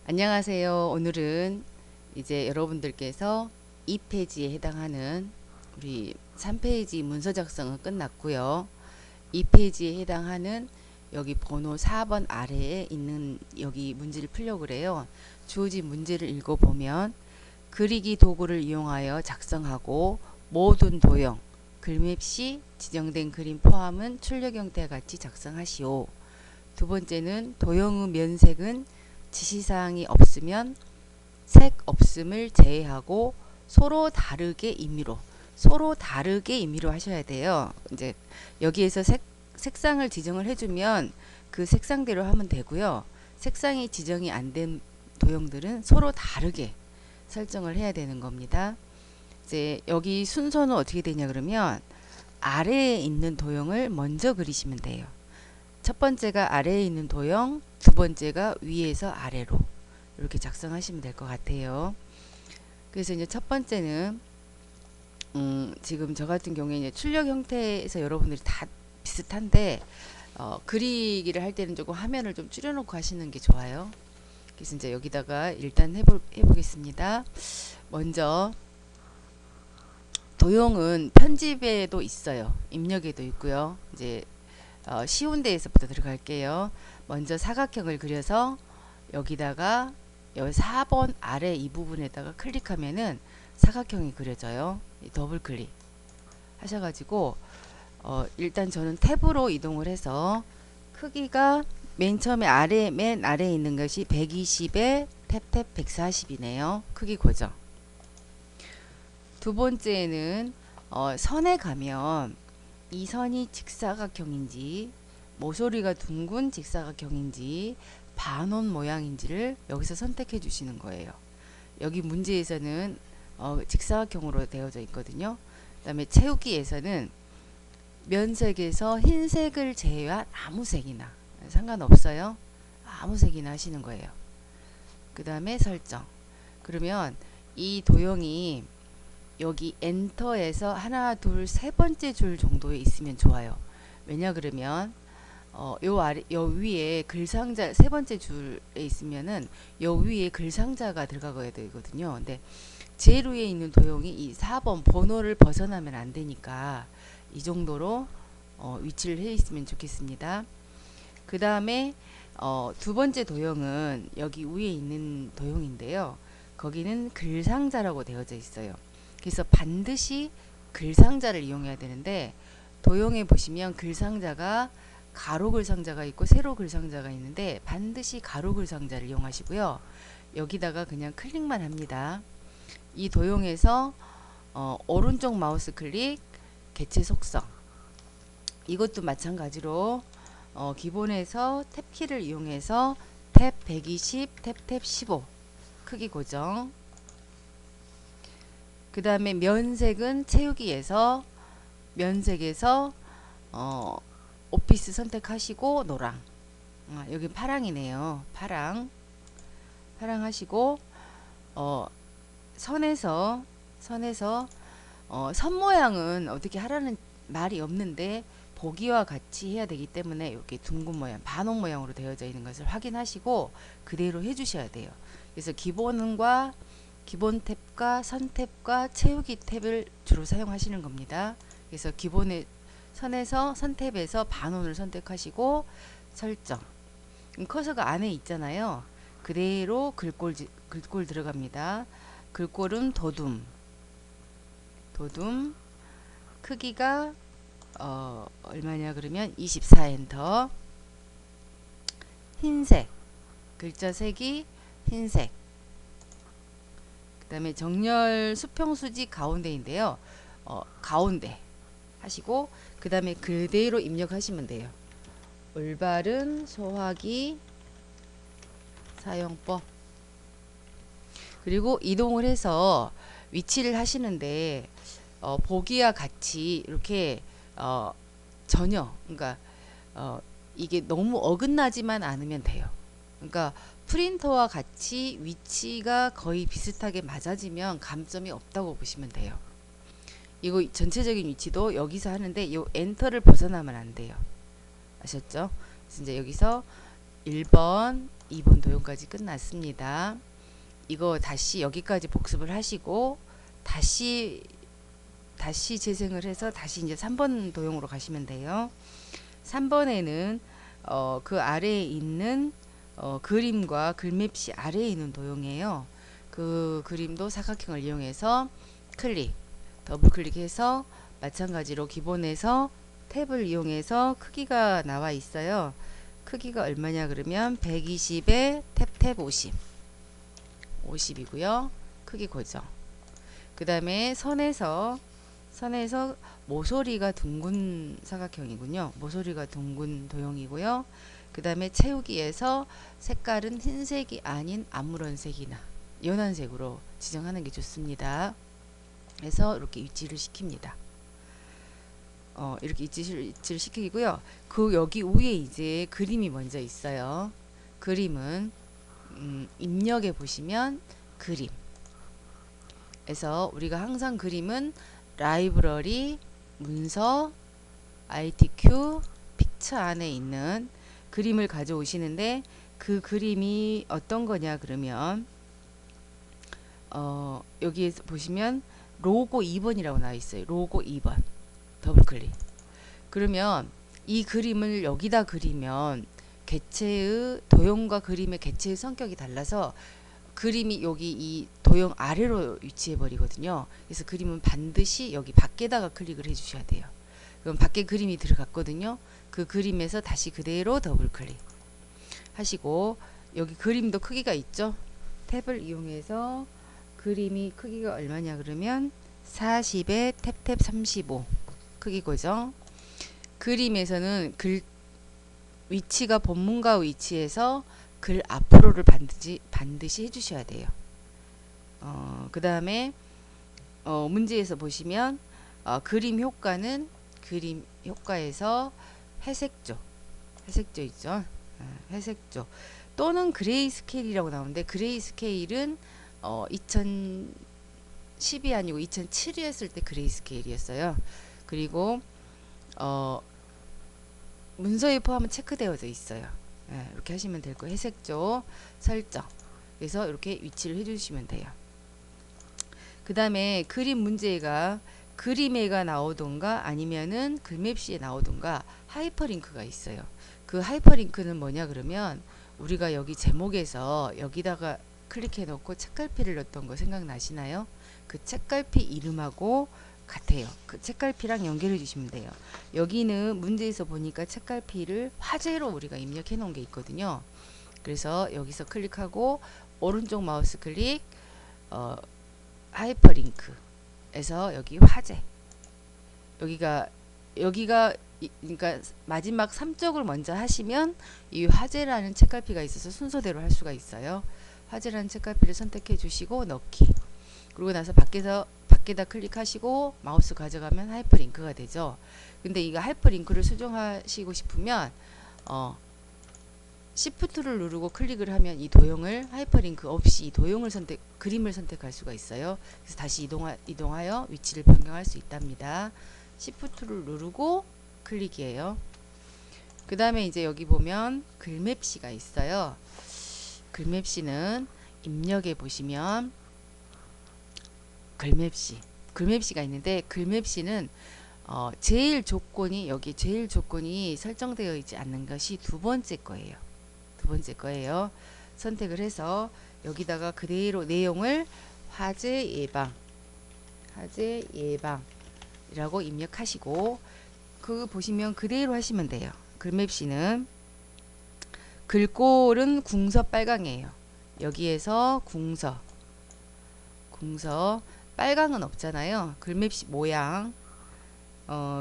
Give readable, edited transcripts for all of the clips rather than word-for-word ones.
안녕하세요. 오늘은 이제 여러분들께서 2페이지에 해당하는 우리 3페이지 문서 작성은 끝났고요. 2페이지에 해당하는 여기 번호 4번 아래에 있는 여기 문제를 풀려고 그래요. 주어진 문제를 읽어보면 그리기 도구를 이용하여 작성하고 모든 도형, 글맵 시 지정된 그림 포함은 출력 형태와 같이 작성하시오. 두 번째는 도형의 면색은 지시사항이 없으면 색 없음을 제외하고 서로 다르게 임의로 하셔야 돼요. 이제 여기에서 색상을 지정을 해주면 그 색상대로 하면 되고요. 색상이 지정이 안 된 도형들은 서로 다르게 설정을 해야 되는 겁니다. 이제 여기 순서는 어떻게 되냐 그러면 아래에 있는 도형을 먼저 그리시면 돼요. 첫 번째가 아래에 있는 도형, 두 번째가 위에서 아래로 이렇게 작성하시면 될 것 같아요. 그래서 이제 첫 번째는 지금 저 같은 경우에 이제 출력 형태에서 여러분들이 다 비슷한데 그리기를 할 때는 조금 화면을 좀 줄여놓고 하시는 게 좋아요. 그래서 이제 여기다가 일단 해보겠습니다. 먼저 도형은 편집에도 있어요. 입력에도 있고요. 이제 쉬운 데에서부터 들어갈게요. 먼저 사각형을 그려서 여기다가 여기 4번 아래 이 부분에다가 클릭하면은 사각형이 그려져요. 더블 클릭 하셔가지고 일단 저는 탭으로 이동을 해서 크기가 맨 처음에 맨 아래에 있는 것이 120에 탭 140이네요. 크기 고정. 두 번째는 선에 가면 이 선이 직사각형인지 모서리가 둥근 직사각형인지 반원 모양인지를 여기서 선택해 주시는 거예요. 여기 문제에서는 직사각형으로 되어져 있거든요. 그 다음에 채우기에서는 면색에서 흰색을 제외한 아무 색이나 상관없어요. 아무 색이나 하시는 거예요. 그 다음에 설정. 그러면 이 도형이 여기 엔터에서 하나, 둘, 세 번째 줄 정도에 있으면 좋아요. 왜냐 그러면 요 아래, 요 위에 글상자 세 번째 줄에 있으면은 요 위에 글상자가 들어가야 되거든요. 근데 제일 위에 있는 도형이 이 4번 번호를 벗어나면 안 되니까 이 정도로 위치를 해 있으면 좋겠습니다. 그 다음에 두 번째 도형은 여기 위에 있는 도형인데요. 거기는 글상자라고 되어져 있어요. 그래서 반드시 글상자를 이용해야 되는데 도형에 보시면 글상자가 가로 글상자가 있고 세로 글상자가 있는데 반드시 가로 글상자를 이용하시고요. 여기다가 그냥 클릭만 합니다. 이 도형에서 오른쪽 마우스 클릭 개체 속성 이것도 마찬가지로 기본에서 탭키를 이용해서 탭 120, 탭 15 크기 고정. 그 다음에 면색은 채우기에서 면색에서 오피스 선택하시고 노랑. 여기 파랑이네요. 파랑 하시고 선에서 선 모양은 어떻게 하라는 말이 없는데 보기와 같이 해야 되기 때문에 이렇게 둥근 모양, 반원 모양으로 되어져 있는 것을 확인하시고 그대로 해주셔야 돼요. 그래서 기본 탭과 선 탭과 채우기 탭을 주로 사용하시는 겁니다. 그래서 기본의 선에서 선 탭에서 반원을 선택하시고 설정. 커서가 안에 있잖아요. 그대로 글꼴 들어갑니다. 글꼴은 도둠 크기가 얼마냐 그러면 24 엔터. 흰색 글자 색이 흰색. 그 다음에 정렬 수평수지 가운데인데요. 가운데 하시고 그 다음에 그대로 입력하시면 돼요. 올바른 소화기 사용법. 그리고 이동을 해서 위치를 하시는데 보기와 같이 이렇게 전혀 그러니까 이게 너무 어긋나지만 않으면 돼요. 그러니까 프린터와 같이 위치가 거의 비슷하게 맞아지면 감점이 없다고 보시면 돼요. 이거 전체적인 위치도 여기서 하는데 이 엔터를 벗어나면 안 돼요. 아셨죠? 그래서 이제 여기서 1번, 2번 도형까지 끝났습니다. 이거 다시 여기까지 복습을 하시고 다시 재생을 해서 다시 이제 3번 도형으로 가시면 돼요. 3번에는 그 아래에 있는 그림과 글맵시 아래에 있는 도형이에요. 그 그림도 사각형을 이용해서 더블 클릭해서 마찬가지로 기본에서 탭을 이용해서 크기가 나와 있어요. 크기가 얼마냐 그러면 120에 탭 50. 50이고요. 크기 고정. 그 다음에 선에서 모서리가 둥근 사각형이군요. 모서리가 둥근 도형이고요. 그 다음에 채우기에서 색깔은 흰색이 아닌 아무런 색이나 연한 색으로 지정하는 게 좋습니다. 그래서 이렇게 위치를 시킵니다. 이렇게 위치를 시키고요. 그 여기 위에 이제 그림이 먼저 있어요. 그림은 입력에 보시면 그림. 그래서 우리가 항상 그림은 라이브러리, 문서, ITQ, 픽처 안에 있는 그림을 가져오시는데 그 그림이 어떤 거냐 그러면 여기에서 보시면 로고 2번이라고 나와 있어요. 로고 2번. 더블 클릭. 그러면 이 그림을 여기다 그리면 개체의 도형과 그림의 개체의 성격이 달라서 그림이 여기 이 도형 아래로 위치해 버리거든요. 그래서 그림은 반드시 여기 밖에다가 클릭을 해 주셔야 돼요. 그럼 밖에 그림이 들어갔거든요. 그 그림에서 다시 그대로 더블 클릭 하시고 여기 그림도 크기가 있죠. 탭을 이용해서 그림이 크기가 얼마냐 그러면 40에 탭 35 크기 고정. 그림에서는 위치가 본문과 위치에서 글 앞으로를 반드시 해주셔야 돼요. 그 다음에 문제에서 보시면 그림 효과에서 회색조 있죠. 회색조 또는 그레이 스케일이라고 나오는데 그레이 스케일은 2010이 아니고 2007이 했을 때 그레이 스케일이었어요. 그리고 문서에 포함은 체크되어져 있어요. 이렇게 하시면 될 거예요. 회색조 설정. 그래서 이렇게 위치를 해주시면 돼요. 그 다음에 그림 문제가 그림에가 나오던가 아니면은 글맵시에 나오던가 하이퍼링크가 있어요. 그 하이퍼링크는 뭐냐 그러면 우리가 여기 제목에서 여기다가 클릭해 놓고 책갈피를 넣었던 거 생각나시나요? 그 책갈피 이름하고 같아요. 그 책갈피랑 연결해 주시면 돼요. 여기는 문제에서 보니까 책갈피를 화제로 우리가 입력해 놓은 게 있거든요. 그래서 여기서 클릭하고 오른쪽 마우스 클릭 하이퍼링크에서 여기 화제 여기가 그러니까 마지막 3쪽을 먼저 하시면 이 화제라는 책갈피가 있어서 순서대로 할 수가 있어요. 화제라는 책갈피를 선택해 주시고 넣기. 그러고 나서 밖에다 클릭하시고 마우스 가져가면 하이퍼링크가 되죠. 근데 이거 하이퍼링크를 수정하시고 싶으면 시프트를 누르고 클릭을 하면 이 도형을 하이퍼링크 없이 이 도형을 그림을 선택할 수가 있어요. 그래서 다시 이동하여 위치를 변경할 수 있답니다. 시프트를 누르고 클릭이에요. 그 다음에 이제 여기 보면 글맵시가 있어요. 글맵시는 입력에 보시면 글맵시가 있는데 글맵시는 제일 조건이 설정되어 있지 않는 것이 두 번째 거예요. 선택을 해서 여기다가 그대로 내용을 화재 예방이라고 입력하시고 그 보시면 그대로 하시면 돼요. 글맵시는 글꼴은 궁서 빨강이에요. 여기에서 궁서 빨강은 없잖아요. 글맵시 모양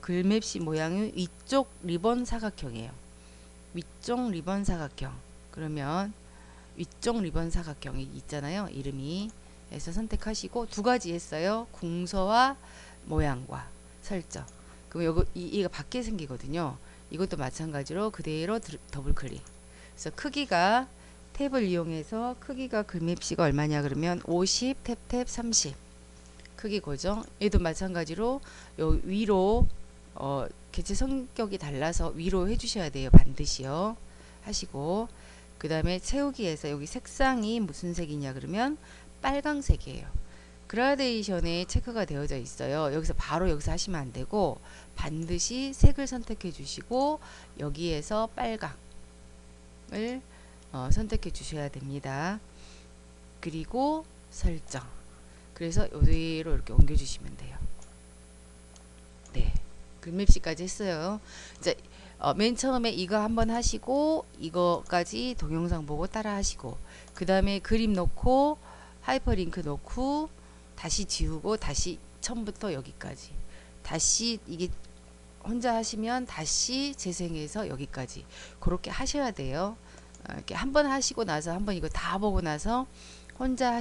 글맵시 모양이 위쪽 리본 사각형이에요. 위쪽 리본 사각형. 그러면 위쪽 리본 사각형이 있잖아요. 이름이. 해서 선택하시고 두 가지 했어요. 궁서와 모양과 설정. 그럼 이가 밖에 생기거든요. 이것도 마찬가지로 그대로 더블 클릭. 그래서 크기가 탭을 이용해서 크기가 글맵시가 얼마냐 그러면 50 탭 30 크기 고정. 얘도 마찬가지로 요 위로 개체 성격이 달라서 위로 해주셔야 돼요. 반드시요. 하시고, 그 다음에 채우기에서 여기 색상이 무슨 색이냐 그러면 빨강색이에요. 그라데이션에 체크가 되어져 있어요. 여기서 바로 여기서 하시면 안 되고 반드시 색을 선택해 주시고 여기에서 빨강을 선택해 주셔야 됩니다. 그리고 설정. 그래서 여기로 이렇게 옮겨 주시면 돼요. 네, 글맵시까지 했어요. 이제 맨 처음에 이거 한번 하시고 이거까지 동영상 보고 따라 하시고, 그 다음에 그림 넣고 하이퍼링크 넣고 다시 지우고 다시 처음부터 여기까지, 다시 이게 혼자 하시면 다시 재생해서 여기까지 그렇게 하셔야 돼요. 이렇게 한번 하시고 나서 한번 이거 다 보고 나서 혼자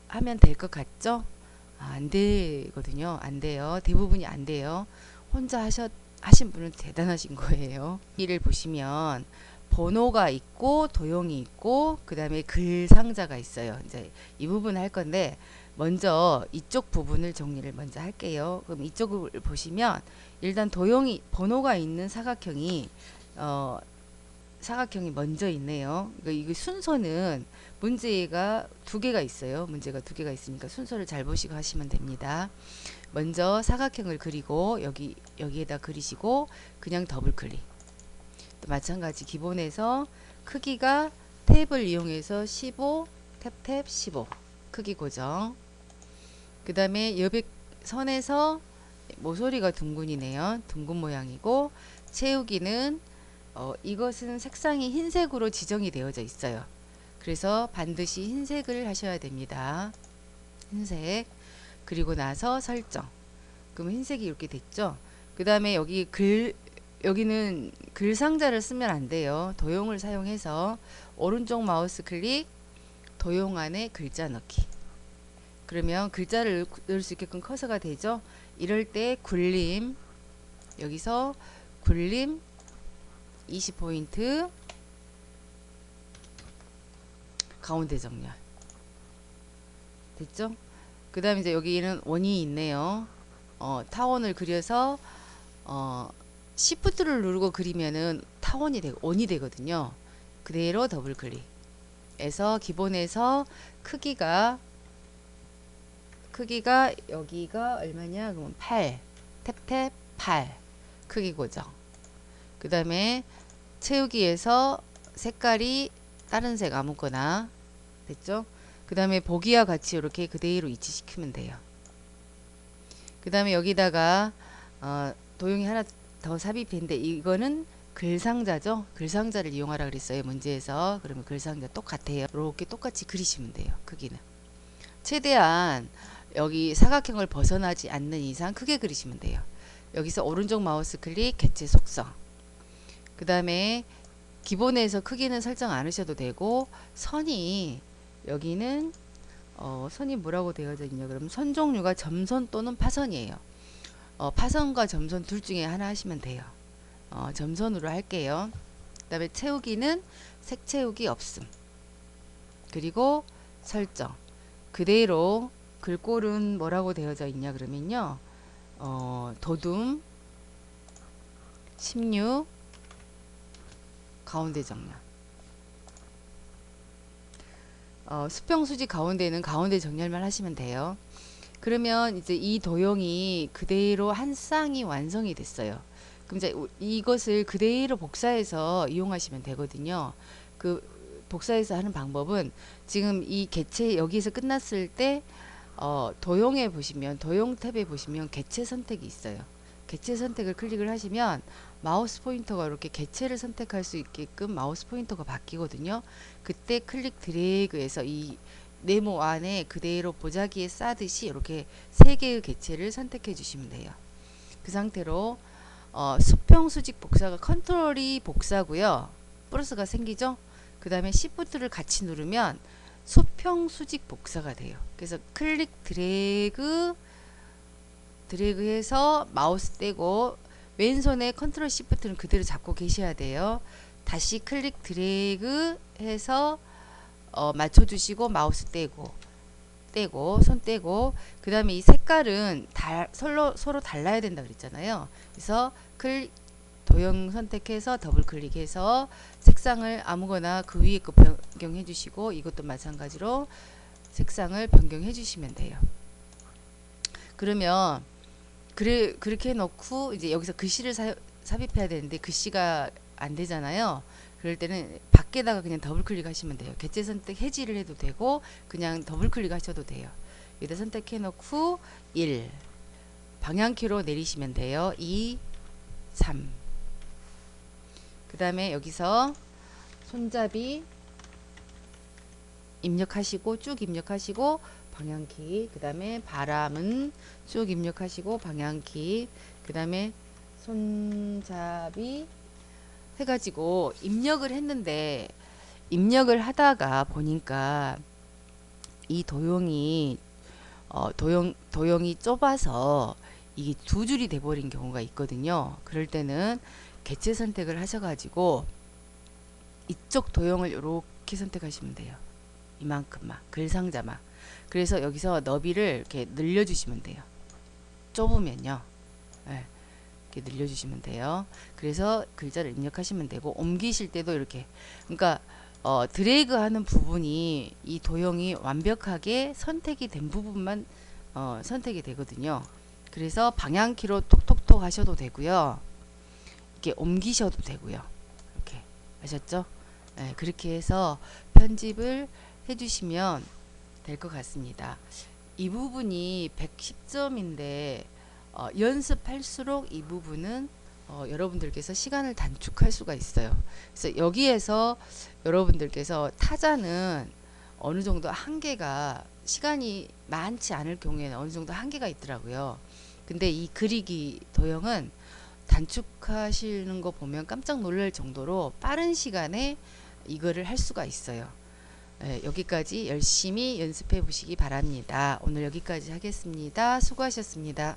하면 될 것 같죠? 안 되거든요. 안 돼요. 대부분이 안 돼요. 혼자 하신 분은 대단하신 거예요. 이를 보시면 번호가 있고 도형이 있고 그 다음에 글 상자가 있어요. 이제 이 부분 할 건데 먼저 이쪽 부분을 정리를 먼저 할게요. 그럼 이쪽을 보시면 일단 번호가 있는 사각형이 사각형이 먼저 있네요. 그러니까 이거 순서는 문제가 두 개가 있어요. 문제가 두 개가 있으니까 순서를 잘 보시고 하시면 됩니다. 먼저 사각형을 그리고 여기에다 그리시고 그냥 더블 클릭. 또 마찬가지 기본에서 크기가 탭을 이용해서 15, 탭 15 크기 고정. 그 다음에 옆에 선에서 모서리가 둥근이네요. 둥근 모양이고 채우기는 이것은 색상이 흰색으로 지정이 되어져 있어요. 그래서 반드시 흰색을 하셔야 됩니다. 흰색. 그리고 나서 설정. 그럼 흰색이 이렇게 됐죠. 그 다음에 여기는 글 상자를 쓰면 안 돼요. 도형을 사용해서 오른쪽 마우스 클릭, 도형 안에 글자 넣기. 그러면 글자를 넣을 수 있게끔 커서가 되죠. 이럴 때 굴림, 여기서 굴림 20포인트, 가운데 정렬. 됐죠? 그 다음에 이제 여기는 원이 있네요. 타원을 그려서 시프트를 누르고 그리면은 타원이 되고 원이 되거든요. 그대로 더블 클릭해서 기본에서 크기가 여기가 얼마냐? 그러면 8, 탭 8 크기 고정. 그 다음에 채우기에서 색깔이 다른 색 아무거나. 됐죠? 그 다음에 보기와 같이 이렇게 그대로 위치시키면 돼요. 그 다음에 여기다가 도형이 하나 더 삽입했는데 이거는 글상자죠. 글상자를 이용하라 그랬어요. 문제에서. 그러면 글상자 똑같아요. 이렇게 똑같이 그리시면 돼요. 크기는 최대한 여기 사각형을 벗어나지 않는 이상 크게 그리시면 돼요. 여기서 오른쪽 마우스 클릭, 개체 속성. 그 다음에 기본에서 크기는 설정 안 하셔도 되고, 선이 여기는 선이 뭐라고 되어져 있냐 그러면 선 종류가 점선 또는 파선이에요. 파선과 점선 둘 중에 하나 하시면 돼요. 점선으로 할게요. 그 다음에 채우기는 색 채우기 없음. 그리고 설정 그대로. 글꼴은 뭐라고 되어져 있냐 그러면요, 도둠 16 가운데 정렬. 수평수직 가운데는 가운데 정렬만 하시면 돼요. 그러면 이제 이 도형이 그대로 한 쌍이 완성이 됐어요. 그럼 이제 이것을 그대로 복사해서 이용하시면 되거든요. 그 복사해서 하는 방법은 지금 이 개체 여기서 끝났을 때 도형에 보시면, 도형 탭에 보시면 개체 선택이 있어요. 개체 선택을 클릭을 하시면 마우스 포인터가 이렇게 개체를 선택할 수 있게끔 마우스 포인터가 바뀌거든요. 그때 클릭 드래그해서 이 네모 안에 그대로 보자기에 싸듯이 이렇게 세 개의 개체를 선택해 주시면 돼요. 그 상태로 수평 수직 복사가 컨트롤이 복사고요. 플러스가 생기죠. 그 다음에 시프트를 같이 누르면 수평 수직 복사가 돼요. 그래서 클릭 드래그해서 마우스 떼고 왼손에 컨트롤 시프트는 그대로 잡고 계셔야 돼요. 다시 클릭 드래그 해서 맞춰주시고 마우스 떼고 손 떼고, 그 다음에 이 색깔은 서로 달라야 된다 그랬잖아요. 그래서 클릭 도형 선택해서 더블 클릭해서 색상을 아무거나 그 위에 거 변경해 주시고 이것도 마찬가지로 색상을 변경해 주시면 돼요. 그러면 그렇게 해놓고 이제 여기서 글씨를 삽입해야 되는데 글씨가 안 되잖아요. 그럴 때는 밖에다가 그냥 더블 클릭하시면 돼요. 객체 선택 해지를 해도 되고 그냥 더블 클릭하셔도 돼요. 여기다 선택해 놓고 1 방향키로 내리시면 돼요. 2 3 그 다음에 여기서 손잡이 입력하시고 쭉 입력하시고 방향키, 그 다음에 바람은 쭉 입력하시고 방향키, 그 다음에 손잡이 해가지고 입력을 했는데 입력을 하다가 보니까 이 도형이 도형이 좁아서 이게 두 줄이 돼버린 경우가 있거든요. 그럴 때는 개체 선택을 하셔가지고 이쪽 도형을 이렇게 선택하시면 돼요. 이만큼만 글상자만. 그래서 여기서 너비를 이렇게 늘려주시면 돼요. 좁으면요. 네, 이렇게 늘려주시면 돼요. 그래서 글자를 입력하시면 되고 옮기실 때도 이렇게 그러니까 드래그 하는 부분이 이 도형이 완벽하게 선택이 된 부분만 선택이 되거든요. 그래서 방향키로 톡톡톡 하셔도 되고요. 이렇게 옮기셔도 되고요. 이렇게 아셨죠? 네, 그렇게 해서 편집을 해주시면 될 것 같습니다. 이 부분이 110점인데 연습할수록 이 부분은 여러분들께서 시간을 단축할 수가 있어요. 그래서 여기에서 여러분들께서 타자는 어느 정도 한계가 시간이 많지 않을 경우에는 어느 정도 한계가 있더라고요. 근데 이 그리기 도형은 단축하시는 거 보면 깜짝 놀랄 정도로 빠른 시간에 이거를 할 수가 있어요. 네, 여기까지 열심히 연습해 보시기 바랍니다. 오늘 여기까지 하겠습니다. 수고하셨습니다.